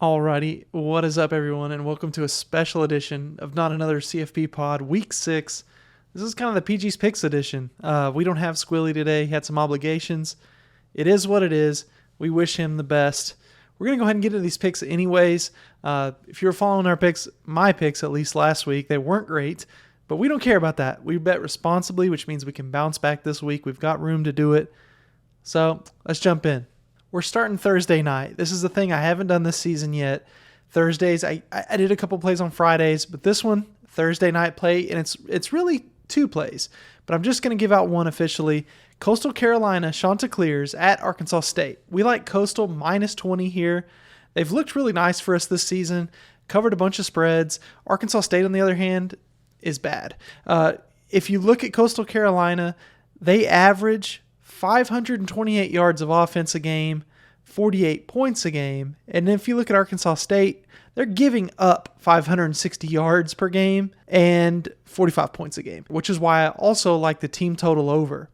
Alrighty, what is up everyone, and welcome to a special edition of Not Another CFB Pod, Week 6. This is kind of the PG's Picks edition. We don't have Squilly today, he had some obligations. It is what it is. We wish him the best. We're going to go ahead and get into these picks anyways. If you were following our picks, my picks at least last week, they weren't great, but we don't care about that. We bet responsibly, which means we can bounce back this week. We've got room to do it. So let's jump in. We're starting Thursday night. This is the thing I haven't done this season yet. Thursdays, I did a couple plays on Fridays, but this one, Thursday night play, and it's really two plays. But I'm just going to give out one officially. Coastal Carolina, Chanticleers at Arkansas State. We like Coastal minus 20 here. They've looked really nice for us this season, covered a bunch of spreads. Arkansas State, on the other hand, is bad. If you look at Coastal Carolina, they average 528 yards of offense a game, 48 points a game. And if you look at Arkansas State, they're giving up 560 yards per game and 45 points a game, which is why I also like the team total over.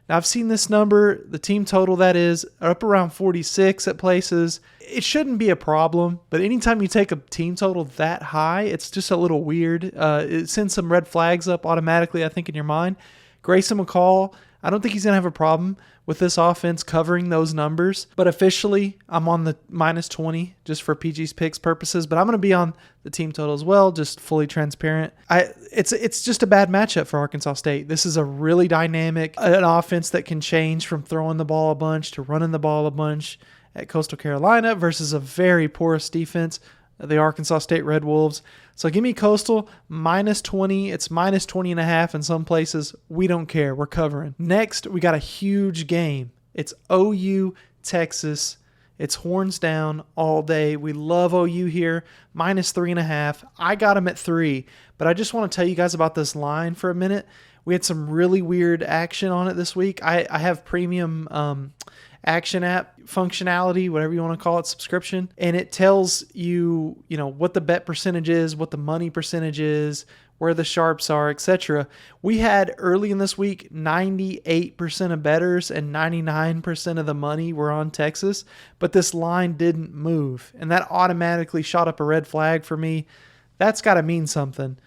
Now, I've seen this number, the team total that is, up around 46 at places. It shouldn't be a problem, but anytime you take a team total that high, it's just a little weird. It sends some red flags up automatically, I think, in your mind. Grayson McCall, I don't think he's going to have a problem with this offense covering those numbers. But officially, I'm on the minus 20 just for PG's Picks purposes. But I'm going to be on the team total as well, just fully transparent. It's just a bad matchup for Arkansas State. This is a really dynamic, an offense that can change from throwing the ball a bunch to running the ball a bunch at Coastal Carolina versus a very porous defense, the Arkansas State Red Wolves. So give me Coastal minus 20. It's minus 20 and a half in some places. We don't care. We're covering. Next, we got a huge game. It's OU, Texas. It's horns down all day. We love OU here. Minus 3.5. I got them at 3. But I just want to tell you guys about this line for a minute. We had some really weird action on it this week. I have premium action app functionality, whatever you want to call it, subscription. And it tells you, what the bet percentage is, what the money percentage is, where the sharps are, etc. We had early in this week, 98% of bettors and 99% of the money were on Texas, but this line didn't move. And that automatically shot up a red flag for me. That's got to mean something.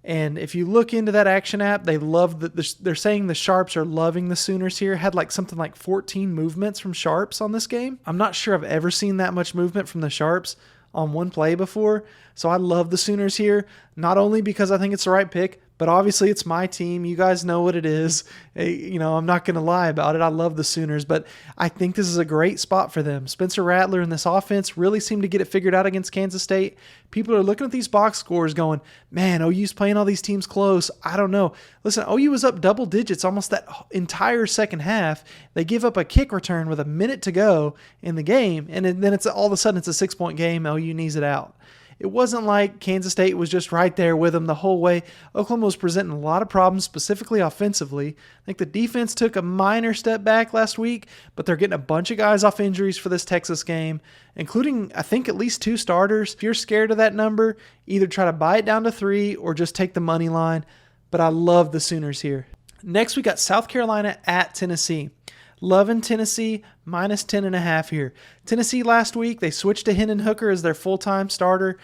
And if you look into that action app, they love they're saying the sharps are loving the Sooners here. Had something like 14 movements from sharps on this game. I'm not sure I've ever seen that much movement from the sharps on one play before. So I love the Sooners here, not only because I think it's the right pick, but obviously it's my team. You guys know what it is. I'm not going to lie about it. I love the Sooners, but I think this is a great spot for them. Spencer Rattler and this offense really seem to get it figured out against Kansas State. People are looking at these box scores going, man, OU's playing all these teams close. I don't know. Listen, OU was up double digits almost that entire second half. They give up a kick return with a minute to go in the game, and then it's all of a sudden it's a 6-point game. OU needs it out. It wasn't like Kansas State was just right there with them the whole way. Oklahoma was presenting a lot of problems, specifically offensively. I think the defense took a minor step back last week, but they're getting a bunch of guys off injuries for this Texas game, including, I think, at least 2 starters. If you're scared of that number, either try to buy it down to 3 or just take the money line. But I love the Sooners here. Next, we got South Carolina at Tennessee. Loving Tennessee, minus 10.5 here. Tennessee last week, they switched to Hendon Hooker as their full-time starter.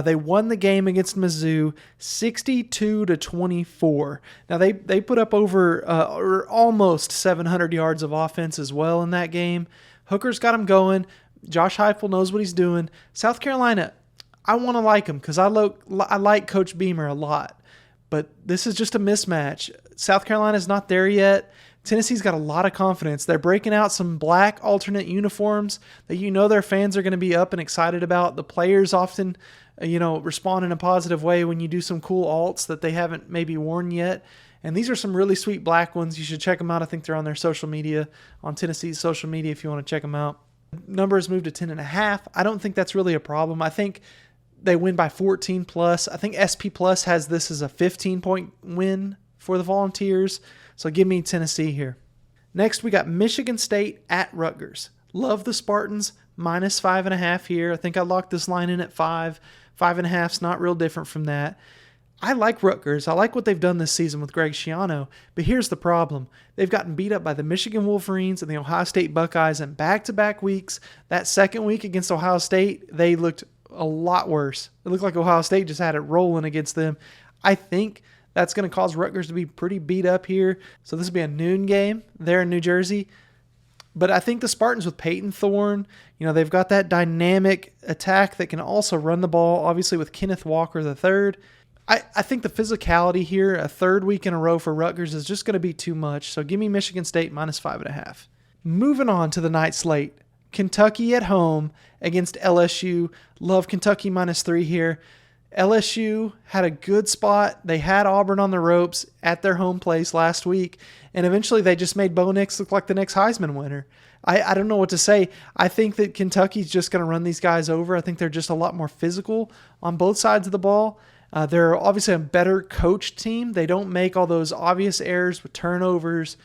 They won the game against Mizzou 62-24. Now, they put up over or almost 700 yards of offense as well in that game. Hooker's got them going. Josh Heupel knows what he's doing. South Carolina, I want to like him because I like Coach Beamer a lot. But this is just a mismatch. South Carolina's not there yet. Tennessee's got a lot of confidence. They're breaking out some black alternate uniforms that their fans are going to be up and excited about. The players often, respond in a positive way when you do some cool alts that they haven't maybe worn yet. And these are some really sweet black ones. You should check them out. I think they're on their social media, on Tennessee's social media if you want to check them out. Number has moved to 10.5. I don't think that's really a problem. I think they win by 14 plus. I think SP Plus has this as a 15-point win for the Volunteers. So give me Tennessee here. Next, we got Michigan State at Rutgers. Love the Spartans, minus 5.5 here. I think I locked this line in at 5. 5.5 is not real different from that. I like Rutgers. I like what they've done this season with Greg Schiano, but here's the problem. They've gotten beat up by the Michigan Wolverines and the Ohio State Buckeyes in back-to-back weeks. That second week against Ohio State, they looked a lot worse. It looked like Ohio State just had it rolling against them. I think that's going to cause Rutgers to be pretty beat up here. So this will be a noon game there in New Jersey. But I think the Spartans with Peyton Thorne, they've got that dynamic attack that can also run the ball, obviously with Kenneth Walker III. I think the physicality here, a third week in a row for Rutgers, is just going to be too much. So give me Michigan State -5.5. Moving on to the night slate. Kentucky at home against LSU. Love Kentucky -3 here. LSU had a good spot. They had Auburn on the ropes at their home place last week, and eventually they just made Bo Nix look like the next Heisman winner. I don't know what to say. I think that Kentucky's just going to run these guys over. I think they're just a lot more physical on both sides of the ball. They're obviously a better coached team. They don't make all those obvious errors with turnovers,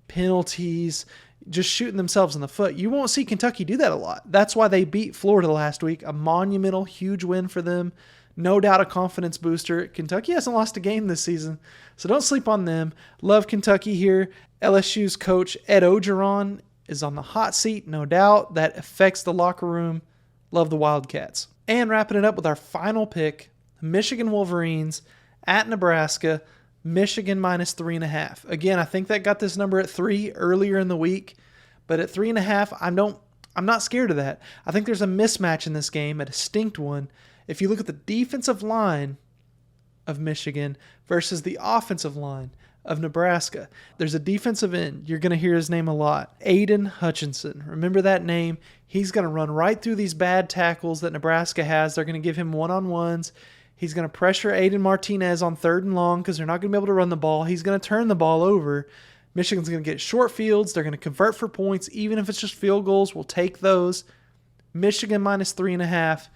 penalties, just shooting themselves in the foot. You won't see Kentucky do that a lot. That's why they beat Florida last week, a monumental, huge win for them. No doubt a confidence booster. Kentucky hasn't lost a game this season, so don't sleep on them. Love Kentucky here. LSU's coach, Ed Orgeron, is on the hot seat, no doubt. That affects the locker room. Love the Wildcats. And wrapping it up with our final pick, Michigan Wolverines at Nebraska, Michigan -3.5. Again, I think that got this number at 3 earlier in the week, but at 3.5, I'm not scared of that. I think there's a mismatch in this game, a distinct one. If you look at the defensive line of Michigan versus the offensive line of Nebraska, there's a defensive end. You're going to hear his name a lot. Aiden Hutchinson. Remember that name. He's going to run right through these bad tackles that Nebraska has. They're going to give him one-on-ones. He's going to pressure Aiden Martinez on 3rd and long because they're not going to be able to run the ball. He's going to turn the ball over. Michigan's going to get short fields. They're going to convert for points. Even if it's just field goals, we'll take those. Michigan -3.5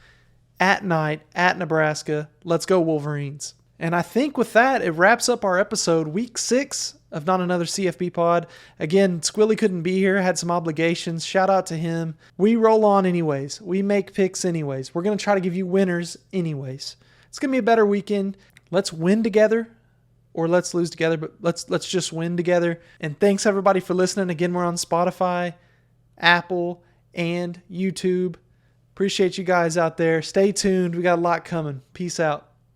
at night at Nebraska. Let's go Wolverines. And I think with that, it wraps up our episode, week 6 of Not Another CFB Pod. Again, Squilly couldn't be here, had some obligations. Shout out to him. We roll on anyways. We make picks anyways. We're going to try to give you winners anyways. It's going to be a better weekend. Let's win together, or let's lose together, but let's just win together. And thanks everybody for listening. Again, we're on Spotify, Apple, and YouTube. Appreciate you guys out there. Stay tuned. We got a lot coming. Peace out.